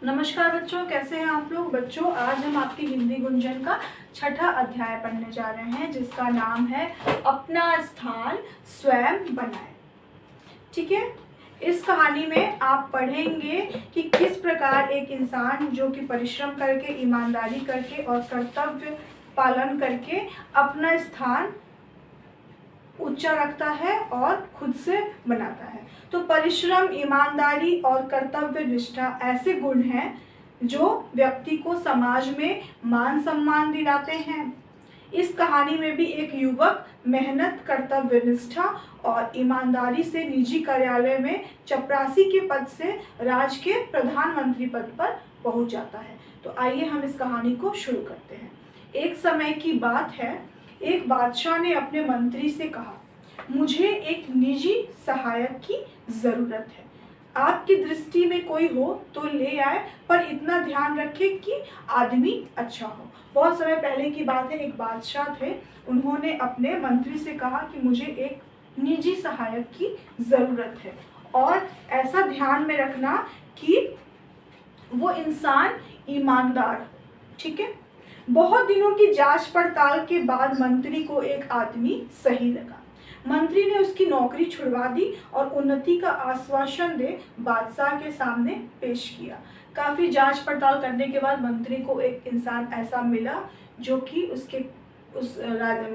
नमस्कार बच्चों, कैसे हैं आप लोग। बच्चों, आज हम आपकी हिंदी गुंजन का छठा अध्याय पढ़ने जा रहे हैं, जिसका नाम है अपना स्थान स्वयं बनाए। ठीक है। इस कहानी में आप पढ़ेंगे कि किस प्रकार एक इंसान जो कि परिश्रम करके, ईमानदारी करके और कर्तव्य पालन करके अपना स्थान ऊंचा रखता है और खुद से बनाता है। तो परिश्रम, ईमानदारी और कर्तव्य निष्ठा ऐसे गुण हैं जो व्यक्ति को समाज में मान सम्मान दिलाते हैं। इस कहानी में भी एक युवक मेहनत, कर्तव्य निष्ठा और ईमानदारी से निजी कार्यालय में चपरासी के पद से राज्य के प्रधानमंत्री पद पर पहुंच जाता है। तो आइए हम इस कहानी को शुरू करते हैं। एक समय की बात है, एक बादशाह ने अपने मंत्री से कहा, मुझे एक निजी सहायक की जरूरत है। आपकी दृष्टि में कोई हो तो ले आए, पर इतना ध्यान रखें कि आदमी अच्छा हो। बहुत समय पहले की बात है, एक बादशाह थे, उन्होंने अपने मंत्री से कहा कि मुझे एक निजी सहायक की जरूरत है और ऐसा ध्यान में रखना कि वो इंसान ईमानदार। ठीक है। बहुत दिनों की जांच पड़ताल के बाद मंत्री को एक आदमी सही लगा। मंत्री ने उसकी नौकरी छुड़वा दी और उन्नति का आश्वासन दे बादशाह के सामने पेश किया। काफी जांच पड़ताल करने के बाद मंत्री को एक इंसान ऐसा मिला जो कि उस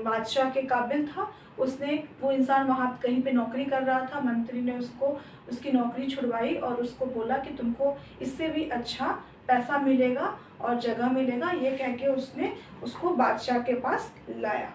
बादशाह के काबिल था। वो इंसान वहाँ कहीं पे नौकरी कर रहा था। मंत्री ने उसकी नौकरी छुड़वाई और उसको बोला कि तुमको इससे भी अच्छा पैसा मिलेगा और जगह मिलेगा। ये कह के उसने उसको बादशाह के पास लाया।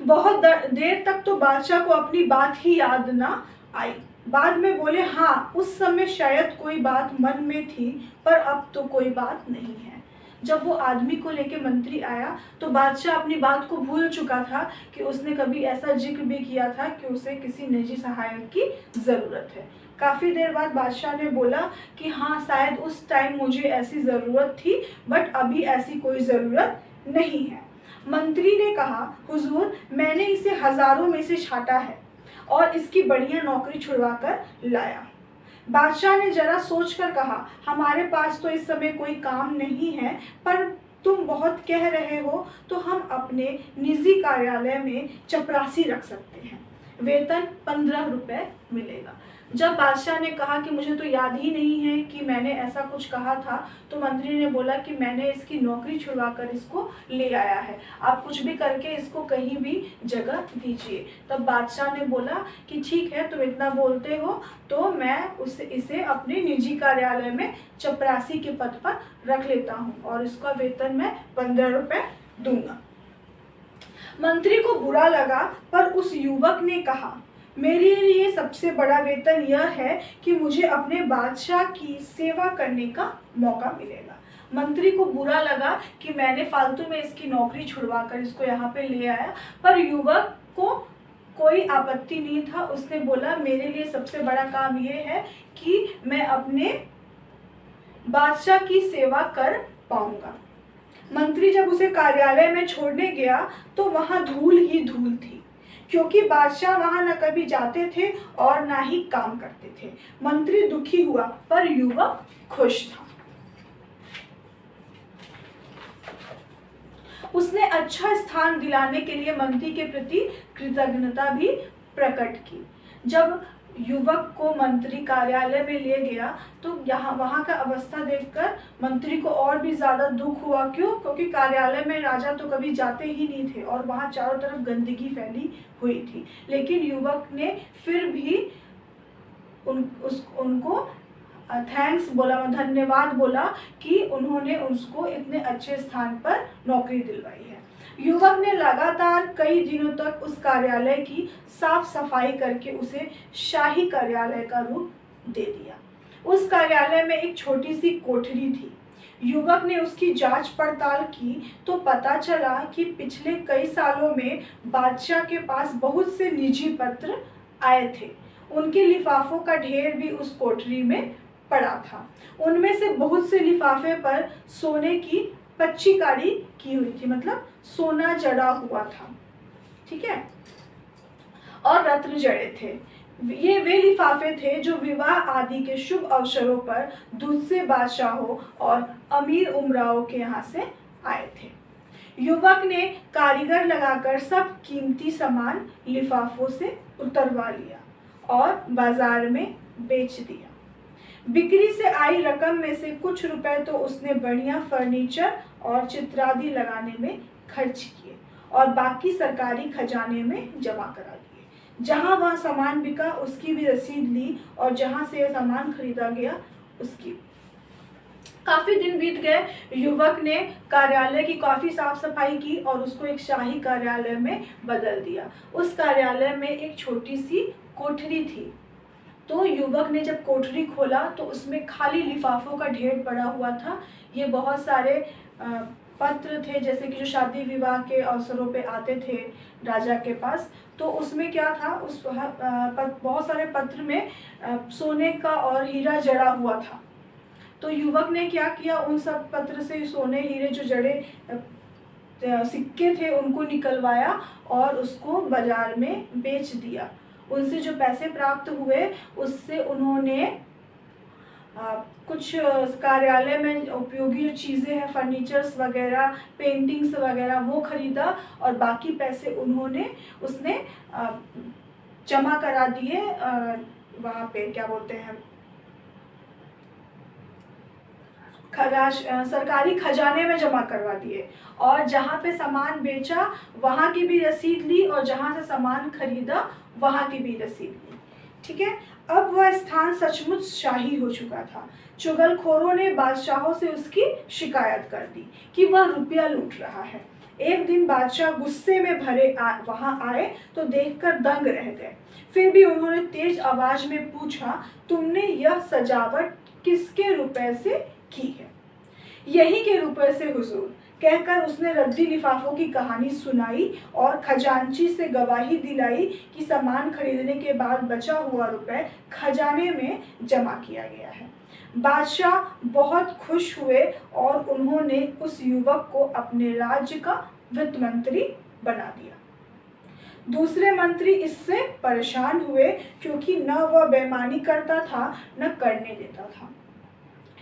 बहुत देर तक तो बादशाह को अपनी बात ही याद ना आई। बाद में बोले, हाँ, उस समय शायद कोई बात मन में थी, पर अब तो कोई बात नहीं है। जब वो आदमी को लेके मंत्री आया तो बादशाह अपनी बात को भूल चुका था कि उसने कभी ऐसा जिक्र भी किया था कि उसे किसी निजी सहायक की ज़रूरत है। काफ़ी देर बाद बादशाह ने बोला कि हाँ, शायद उस टाइम मुझे ऐसी ज़रूरत थी, बट अभी ऐसी कोई ज़रूरत नहीं है। मंत्री ने कहा, हुजूर, मैंने इसे हज़ारों में से छांटा है और इसकी बढ़िया नौकरी छुड़वा कर लाया। बादशाह ने जरा सोचकर कहा, हमारे पास तो इस समय कोई काम नहीं है, पर तुम बहुत कह रहे हो तो हम अपने निजी कार्यालय में चपरासी रख सकते हैं। वेतन 15 रुपए मिलेगा। जब बादशाह ने कहा कि मुझे तो याद ही नहीं है कि मैंने ऐसा कुछ कहा था, तो मंत्री ने बोला कि मैंने इसकी नौकरी छुड़वा कर इसको ले आया है, आप कुछ भी करके इसको कहीं भी जगह दीजिए। तब बादशाह ने बोला कि ठीक है, तुम इतना बोलते हो तो मैं इसे अपने निजी कार्यालय में चपरासी के पद पर रख लेता हूँ और इसका वेतन मैं 15 रुपए दूंगा। मंत्री को बुरा लगा, पर उस युवक ने कहा, मेरे लिए सबसे बड़ा वेतन यह है कि मुझे अपने बादशाह की सेवा करने का मौका मिलेगा। मंत्री को बुरा लगा कि मैंने फालतू में इसकी नौकरी छुड़वा कर इसको यहाँ पे ले आया, पर युवक को कोई आपत्ति नहीं था। उसने बोला, मेरे लिए सबसे बड़ा काम ये है कि मैं अपने बादशाह की सेवा कर पाऊंगा। मंत्री जब उसे कार्यालय में छोड़ने गया तो वहाँ धूल ही धूल थी, क्योंकि बादशाह वहाँ न कभी जाते थे और ना ही काम करते थे। मंत्री दुखी हुआ, पर युवक खुश था। उसने अच्छा स्थान दिलाने के लिए मंत्री के प्रति कृतज्ञता भी प्रकट की। जब युवक को मंत्री कार्यालय में ले गया तो वहाँ का अवस्था देखकर मंत्री को और भी ज़्यादा दुख हुआ। क्यों? क्योंकि कार्यालय में राजा तो कभी जाते ही नहीं थे और वहाँ चारों तरफ गंदगी फैली हुई थी। लेकिन युवक ने फिर भी उनको थैंक्स बोला, धन्यवाद बोला कि उन्होंने उसको इतने अच्छे स्थान पर नौकरी दिलवाई है। युवक ने लगातार कई दिनों तक उस कार्यालय की साफ सफाई करके उसे शाही कार्यालय का रूप दे दिया। उस कार्यालय में एक छोटी सी कोठरी थी। युवक ने उसकी जांच पड़ताल की तो पता चला कि पिछले कई सालों में बादशाह के पास बहुत से निजी पत्र आए थे। उनके लिफाफों का ढेर भी उस कोठरी में पड़ा था। उनमें से बहुत से लिफाफे पर सोने की पच्चीकारी की हुई थी, मतलब सोना जड़ा हुआ था। ठीक है। और रत्न जड़े थे। ये वे लिफाफे थे जो विवाह आदि के शुभ अवसरों पर दूसरे बादशाहों और अमीर उमराओं के यहाँ से आए थे। युवक ने कारीगर लगाकर सब कीमती सामान लिफाफों से उतरवा लिया और बाजार में बेच दिया। बिक्री से आई रकम में से कुछ रुपए तो उसने बढ़िया फर्नीचर और चित्रादि लगाने में खर्च किए और बाकी सरकारी खजाने में जमा करा दिए। जहां वह सामान बिका उसकी भी रसीद ली और जहां से यह सामान खरीदा गया उसकी भी। काफी दिन बीत गए। युवक ने कार्यालय की काफी साफ सफाई की और उसको एक शाही कार्यालय में बदल दिया। उस कार्यालय में एक छोटी सी कोठरी थी। तो युवक ने जब कोठरी खोला तो उसमें खाली लिफाफों का ढेर पड़ा हुआ था। ये बहुत सारे पत्र थे, जैसे कि जो शादी विवाह के अवसरों पे आते थे राजा के पास। तो उसमें क्या था, उस बहुत सारे पत्र में सोने का और हीरा जड़ा हुआ था। तो युवक ने क्या किया, उन सब पत्र से सोने हीरे जो जड़े सिक्के थे उनको निकलवाया और उसको बाजार में बेच दिया। उनसे जो पैसे प्राप्त हुए उससे उन्होंने कुछ कार्यालय में उपयोगी जो चीज़ें हैं, फर्नीचर्स वगैरह, पेंटिंग्स वगैरह, वो खरीदा और बाकी पैसे उसने जमा करा दिए वहाँ पे, क्या बोलते हैं, सरकारी खजाने में जमा करवा दिए। और जहाँ पे सामान बेचा वहाँ की भी रसीद ली और जहाँ से सामान खरीदा वहाँ की भी रसीद ली। ठीक है, अब वह स्थान सचमुच शाही हो चुका था। चुगलखोरों ने बादशाहों से उसकी शिकायत कर दी कि वह रुपया लूट रहा है। एक दिन बादशाह गुस्से में भरे वहाँ आए तो देखकर दंग रह गए। फिर भी उन्होंने तेज आवाज में पूछा, तुमने यह सजावट किसके रुपए से की है? यही के रुपए से हुजूर, कहकर उसने रद्दी लिफाफों की कहानी सुनाई और खजांची से गवाही दिलाई कि सामान खरीदने के बाद बचा हुआ रुपए खजाने में जमा किया गया है। बादशाह बहुत खुश हुए और उन्होंने उस युवक को अपने राज्य का वित्त मंत्री बना दिया। दूसरे मंत्री इससे परेशान हुए क्योंकि न वह बेईमानी करता था न करने देता था।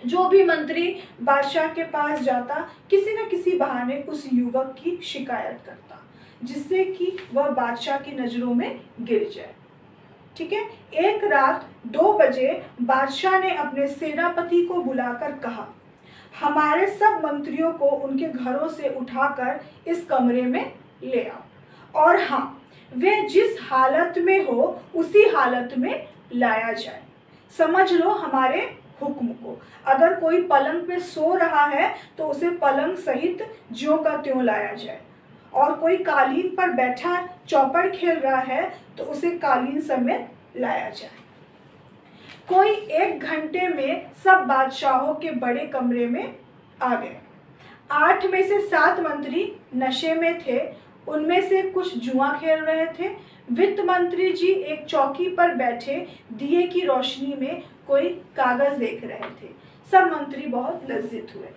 जो भी मंत्री बादशाह के पास जाता किसी न किसी बहाने उस युवक की शिकायत करता, जिससे कि वह बादशाह की नज़रों में गिर जाए। ठीक है, एक रात 2 बजे बादशाह ने अपने सेनापति को बुलाकर कहा, हमारे सब मंत्रियों को उनके घरों से उठाकर इस कमरे में ले आओ और हाँ, वे जिस हालत में हो उसी हालत में लाया जाए। समझ लो हमारे हुक्म को। अगर कोई पलंग पे सो रहा है तो उसे पलंग सहित ज्यों का त्यों लाया जाए, और कोई कालीन पर बैठा चौपड़ खेल रहा है तो उसे कालीन समेत लाया जाए। कोई 1 घंटे में सब बादशाहों के बड़े कमरे में आ गए। 8 में से 7 मंत्री नशे में थे। उनमें से कुछ जुआ खेल रहे थे। वित्त मंत्री जी एक चौकी पर बैठे दिए की रोशनी में कोई कागज देख रहे थे। सब मंत्री बहुत लज्जित हुए।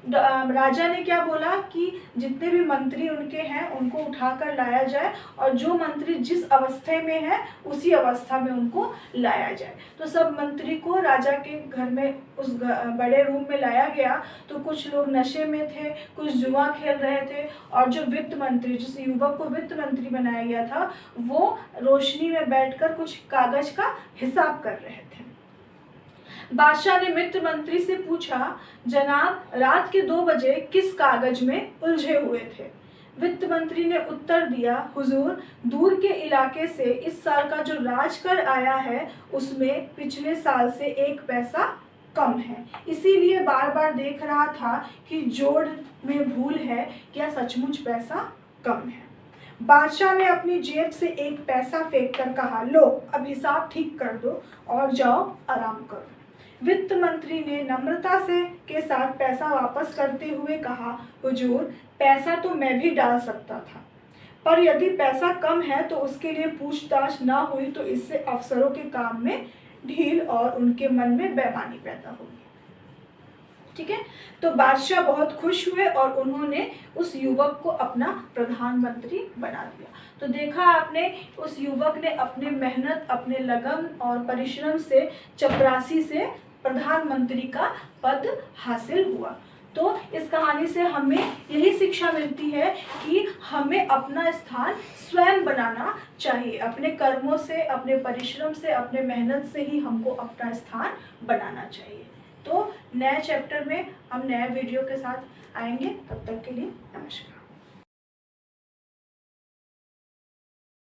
राजा ने क्या बोला कि जितने भी मंत्री उनके हैं उनको उठाकर लाया जाए और जो मंत्री जिस अवस्था में है उसी अवस्था में उनको लाया जाए। तो सब मंत्री को राजा के घर में उस बड़े रूम में लाया गया। तो कुछ लोग नशे में थे, कुछ जुआ खेल रहे थे और जो वित्त मंत्री, जिस युवक को वित्त मंत्री बनाया गया था, वो रोशनी में बैठकर कुछ कागज का हिसाब कर रहे थे। बादशाह ने वित्त मंत्री से पूछा, जनाब रात के 2 बजे किस कागज में उलझे हुए थे? वित्त मंत्री ने उत्तर दिया, हुजूर दूर के इलाके से इस साल का जो राजकर आया है उसमें पिछले साल से 1 पैसा कम है, इसीलिए बार बार देख रहा था कि जोड़ में भूल है या सचमुच पैसा कम है। बादशाह ने अपनी जेब से 1 पैसा फेंक कर कहा, लो अब हिसाब ठीक कर दो और जाओ आराम करो। वित्त मंत्री ने नम्रता के साथ पैसा वापस करते हुए कहा, हुजूर पैसा तो मैं भी डाल सकता था, पर यदि पैसा कम है तो उसके लिए पूछताछ ना हुई तो इससे अफसरों के काम में ढील और उनके मन में बेईमानी पैदा होगी। ठीक है। तो बादशाह बहुत खुश हुए और उन्होंने उस युवक को अपना प्रधानमंत्री बना दिया। तो देखा आपने, उस युवक ने अपने मेहनत, अपने लगन और परिश्रम से चपरासी से प्रधानमंत्री का पद हासिल हुआ। तो इस कहानी से हमें यही शिक्षा मिलती है कि हमें अपना स्थान स्वयं बनाना चाहिए। अपने कर्मों से, अपने परिश्रम से, अपने मेहनत से ही हमको अपना स्थान बनाना चाहिए। तो नए चैप्टर में हम नए वीडियो के साथ आएंगे। तब तक के लिए नमस्कार।